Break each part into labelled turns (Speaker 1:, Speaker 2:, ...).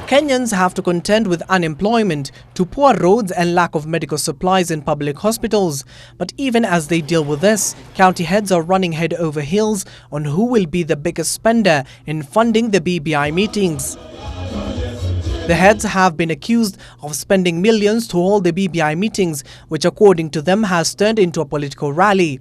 Speaker 1: Kenyans have to contend with unemployment, to poor roads and lack of medical supplies in public hospitals. But even as they deal with this, county heads are running head over heels on who will be the biggest spender in funding the BBI meetings. The heads have been accused of spending millions to hold the BBI meetings, which according to them has turned into a political rally.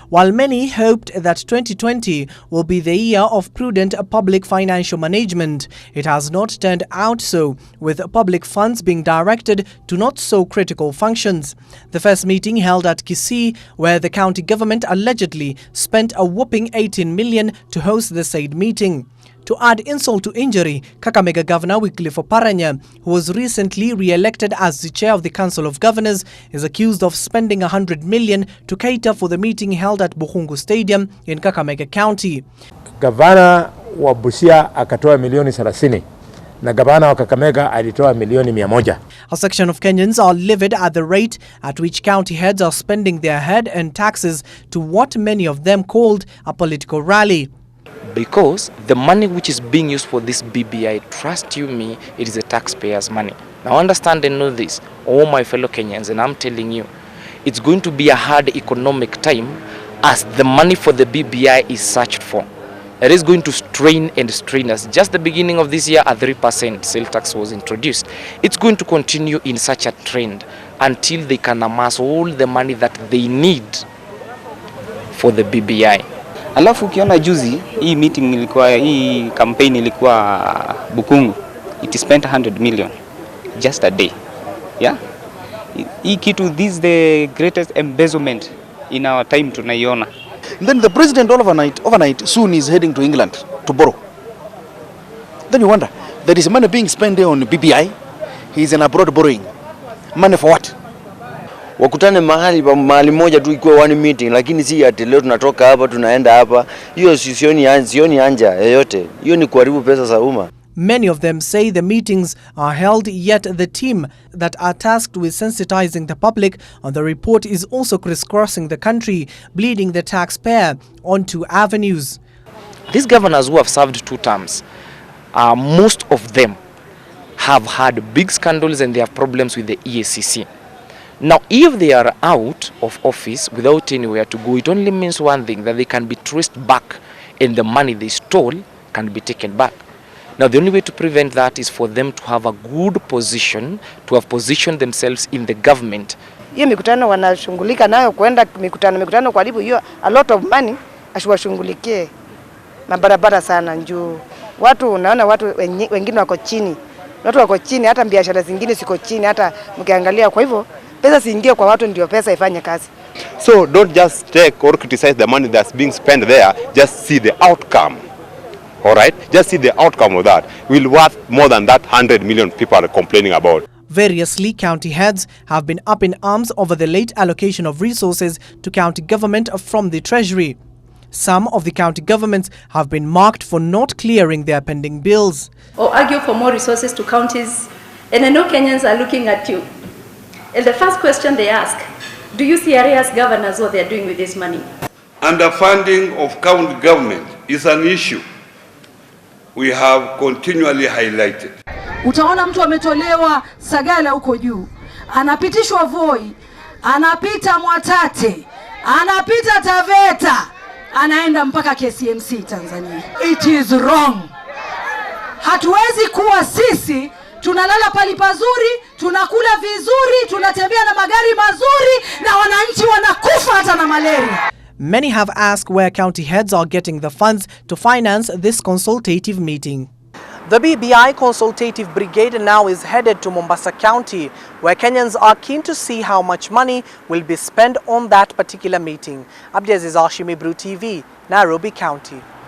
Speaker 1: While many hoped that 2020 will be the year of prudent public financial management, it has not turned out so, with public funds being directed to not so critical functions. The first meeting held at Kisii, where the county government allegedly spent a whopping 18 million to host the said meeting. To add insult to injury, Kakamega Governor Wycliffe Oparanya, who was recently re-elected as the chair of the Council of Governors, is accused of spending 100 million to cater for the meeting held at Bukhungu Stadium in Kakamega County.
Speaker 2: Gavana wa Busia akatoa milioni 30 na gavana wa Kakamega alitoa milioni 100.
Speaker 1: A section of Kenyans are livid at the rate at which county heads are spending their head-earned taxes to what many of them called a political rally.
Speaker 3: Because the money which is being used for this BBI, trust you me, it is the taxpayers' money. Now understand and know this, all my fellow Kenyans, and I'm telling you, it's going to be a hard economic time as the money for the BBI is searched for. It is going to strain and strain us. Just the beginning of this year, a 3% sale tax was introduced. It's going to continue in such a trend until they can amass all the money that they need for the BBI.
Speaker 4: Alafu ukiona juzi hii meeting ilikuwa, hii campaign ilikuwa Bukungu, it spent 100 million just a day. Yeah, hii kitu, this is the greatest embezzlement in our time tunaiona.
Speaker 5: Then the president overnight soon is heading to England to borrow. Then you wonder, there is money being spent on BBI, he is in abroad borrowing. Money for what?
Speaker 6: Wakutane mahali moja tu ikuwe one meeting, lakini si ati leo tunatoka hapa tunaenda hapa. Hiyo sioni anja yoyote. Hiyo ni kuharibu pesa za umma.
Speaker 1: Many of them say the meetings are held, yet the team that are tasked with sensitizing the public on the report is also crisscrossing the country, bleeding the taxpayer onto avenues.
Speaker 3: These governors who have served 2 terms, most of them have had big scandals and they have problems with the EACC. Now, if they are out of office without anywhere to go, it only means one thing, that they can be traced back and the money they stole can be taken back. Now, the only way to prevent that is for them to have a good position, to have positioned themselves in the government.
Speaker 7: Hiyo mikutano wanashungulika nayo, kwenda mikutano kwa libu hiyo, a lot of money ashwashungulikie mabarabara sana njoo. Watu unaona watu wengine wako chini. Watu wako chini, hata biashara zingine siko chini, hata mkiangalia. Kwa hivyo pesa siingie kwa watu ndio pesa ifanye kazi.
Speaker 8: So don't just take or criticize the money that's being spent there, just see the outcome. All right? Just see the outcome of that. Will worth more than that 100 million people are complaining about.
Speaker 1: Variously, county heads have been up in arms over the late allocation of resources to county government from the treasury. Some of the county governments have been marked for not clearing their pending bills.
Speaker 9: Or argue for more resources to counties. And I know Kenyans are looking at you. And the first question they ask, do you see areas governors what they are doing with this money?
Speaker 10: Underfunding of county government is an issue we have continually highlighted.
Speaker 11: Utaona mtu ametolewa Sagala huko juu, anapitishwa Voi, anapita Mwatate, anapita Taveta, anaenda mpaka KCMC Tanzania. It is wrong. Hatuwezi kuwa sisi tunalala pali pazuri, tunakula vizuri, tunatembea na magari mazuri na wananchi wanakufa hata na malaria.
Speaker 1: Many have asked where county heads are getting the funds to finance this consultative meeting. The BBI Consultative Brigade now is headed to Mombasa County, where Kenyans are keen to see how much money will be spent on that particular meeting. Abdiaziz Ashimi, Brew TV, Nairobi County.